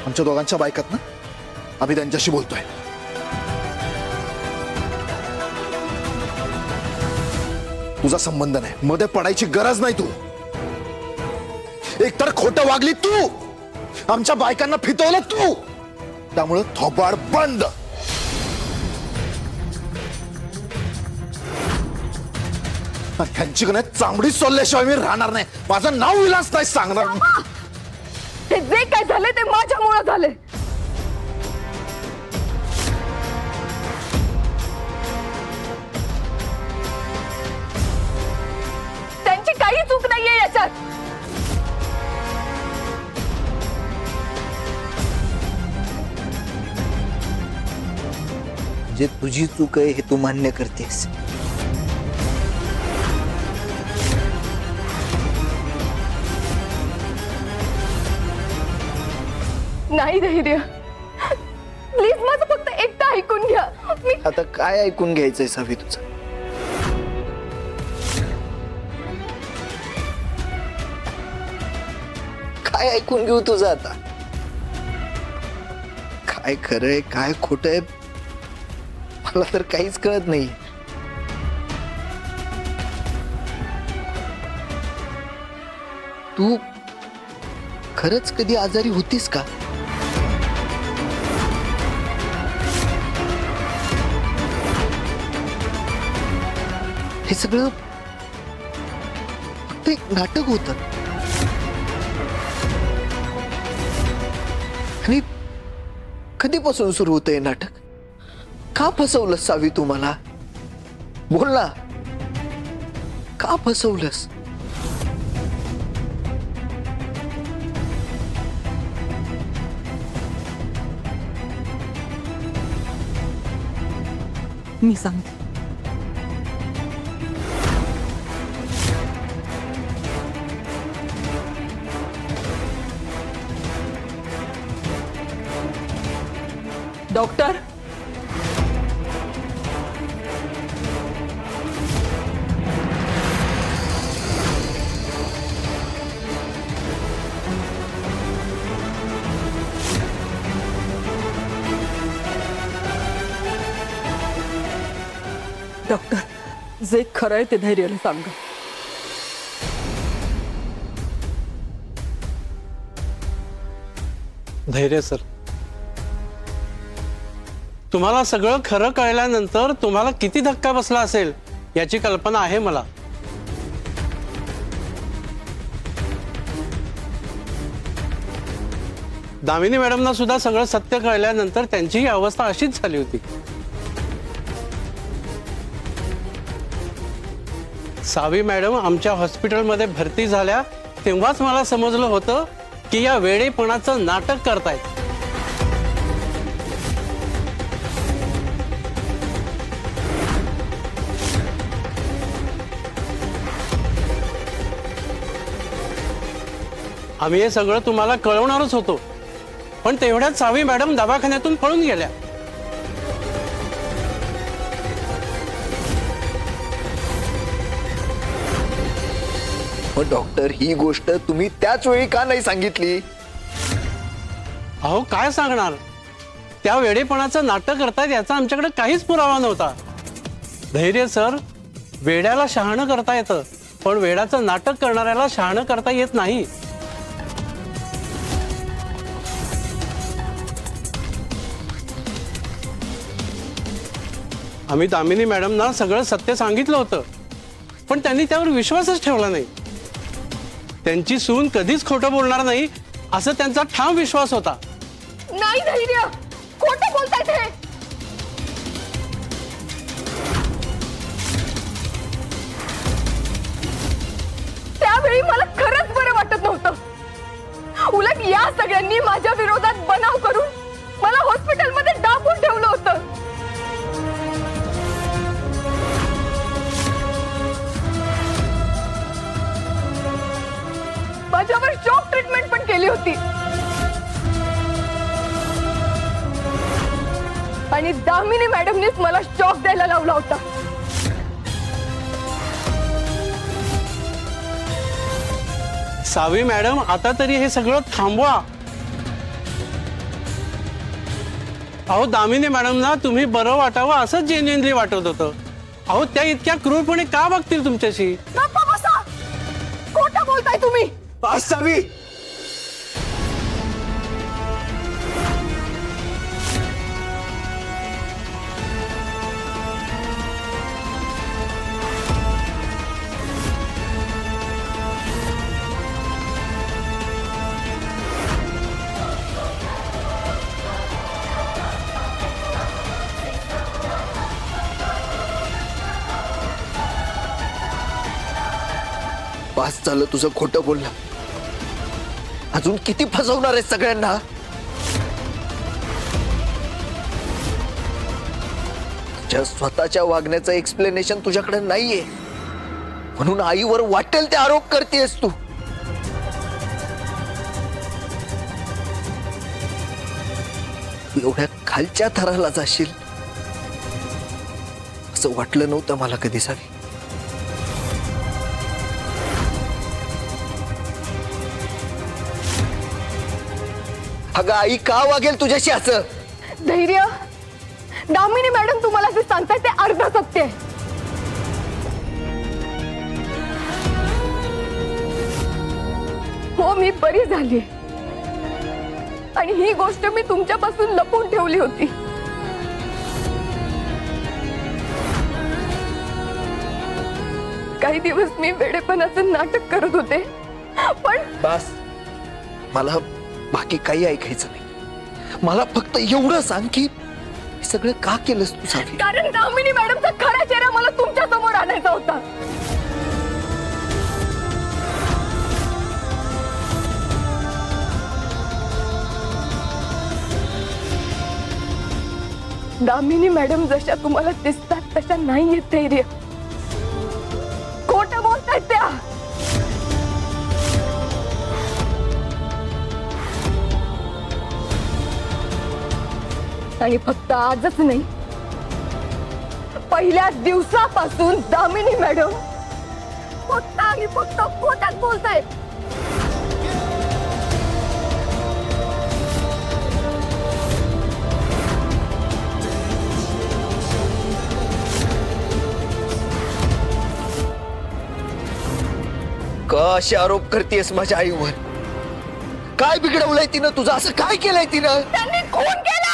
आमच्या दोघांच्या बायकात ना आम्ही त्यांच्याशी बोलतोय. तुझा संबंध नाही, मध्ये पडायची गरज नाही. तू एकतर खोटं वागली, तू आमच्या बायकांना फितवलं तू, त्यामुळे थोबाड बंद. त्यांची नाही चांबडी सोडल्याशिवाय मी राहणार नाही. माझं नाव विलास नाही सांगणार. हे जे काय झाले ते माझ्यामुळे झाले. त्यांची काही चूक नाहीये याच्यात. जे तुझी चूक आहे हे तू मान्य करतेस. नाही धैर्य, प्लीज माझं फक्त एकटा ऐकून घ्या. मी आता काय ऐकून घ्यायचंय सावी तुझं? काय ऐकून घेऊ तुझं आता? काय खरंय काय खोटंय मला तर काहीच कळत नाही. तू खरंच कधी आजारी होतीस का? हे सगळं फक्त एक नाटक होतं. आणि कधीपासून सुरू होतं हे नाटक? का फसवलंस सावी तू मला? बोल ना, का फसवलंस? मी सांगते. डॉक्टर, डॉक्टर, जे खरं आहे ते धैर्याला सांगा. धैर्य सर, तुम्हाला सगळं खरं कळल्यानंतर तुम्हाला किती धक्का बसला असेल याची कल्पना आहे मला. दामिनी मॅडमना सुद्धा सगळं सत्य कळल्यानंतर त्यांचीही अवस्था अशीच झाली होती. सावी मॅडम आमच्या हॉस्पिटलमध्ये भरती झाल्या तेव्हाच मला समजलं होतं की या वेडेपणाचं नाटक करतायत. आम्ही हे सगळं तुम्हाला कळवणारच होतो, पण तेवढ्यात सावी मॅडम दवाखान्यातून पळून गेल्या. मग डॉक्टर, ही गोष्ट तुम्ही त्याच वेळी का नाही सांगितली? अहो काय सांगणार, त्या वेडेपणाचं नाटक करतायत याचा आमच्याकडे काहीच पुरावा नव्हता. धैर्य सर, वेड्याला शहाणं करता येतं, पण वेड्याचं नाटक करणाऱ्याला शहाणं करता येत नाही. आम्ही दामिनी मॅडमना सगळं सत्य सांगितलं होतं, पण त्यांनी त्यावर विश्वासच ठेवला नाही. त्यांची सून कधीच खोटं बोलणार नाही असं त्यांचा ठाम विश्वास होता. नाही धैर्य, खोटं बोलतायत हे. त्यावेळी मला खरंच बरं वाटत नव्हतं. उलट या सगळ्यांनी माझ्या विरोधात बनाव करून मला हॉस्पिटलमध्ये डांबून ठेवलं होतं. माझ्यावर शॉक ट्रीटमेंट पण केली होती. आणि दामिनी मॅडमनीच मला शॉक द्यायला लावला होता. सावी मॅडम, आता तरी हे सगळं थांबवा. अहो दामिनी मॅडमना तुम्ही बरं वाटावं असंच जेन्युइनली वाटत होतं. अहो त्या इतक्या क्रूरपणे का वागतील तुमच्याशी? गप्पा बसा. खोटं बोलताय तुम्ही. बस सावी. बस झालं तुझं खोटं बोलणं. अजून किती फसवणार आहे सगळ्यांना? तुझ्या स्वतःच्या वागण्याचं एक्सप्लेनेशन तुझ्याकडे नाहीये म्हणून आईवर वाटेल ते आरोप करतेस तू. तू एवढ्या खालच्या थराला जाशील असं वाटलं नव्हतं मला कधी सावी. अगं आई का वागेल तुझ्याशी असं? धैर्य, दामिनी मॅडम तुम्हाला जे सांगताय ते अर्ध सत्य आहे. हो मी बरी झाली आणि ही गोष्ट मी तुमच्यापासून लपवून ठेवली होती. काही दिवस मी वेडेपणाचं नाटक करत होते पण बस मला बाकी काही ऐकायचं नाही. मला फक्त एवढं सांग की हे सगळं का केलंस तू सावी? कारण दामिनी मॅडमचा खरा चेहरा मला तुमच्या समोर आणायचा होता. दामिनी मॅडम जशा तुम्हाला दिसतात तशा नाहीये धैर्य. खोटं बोलतायत त्या. आणि फक्त आजच नाही, पहिल्या दिवसापासून दामिनी मॅडम फक्त आणि फक्त खोटात बोलतायत. का असे आरोप करतेस माझ्या आईवर? काय बिघडवलंय तिनं तुझं? असं काय केलंय तिनं? त्यांनी खून केला.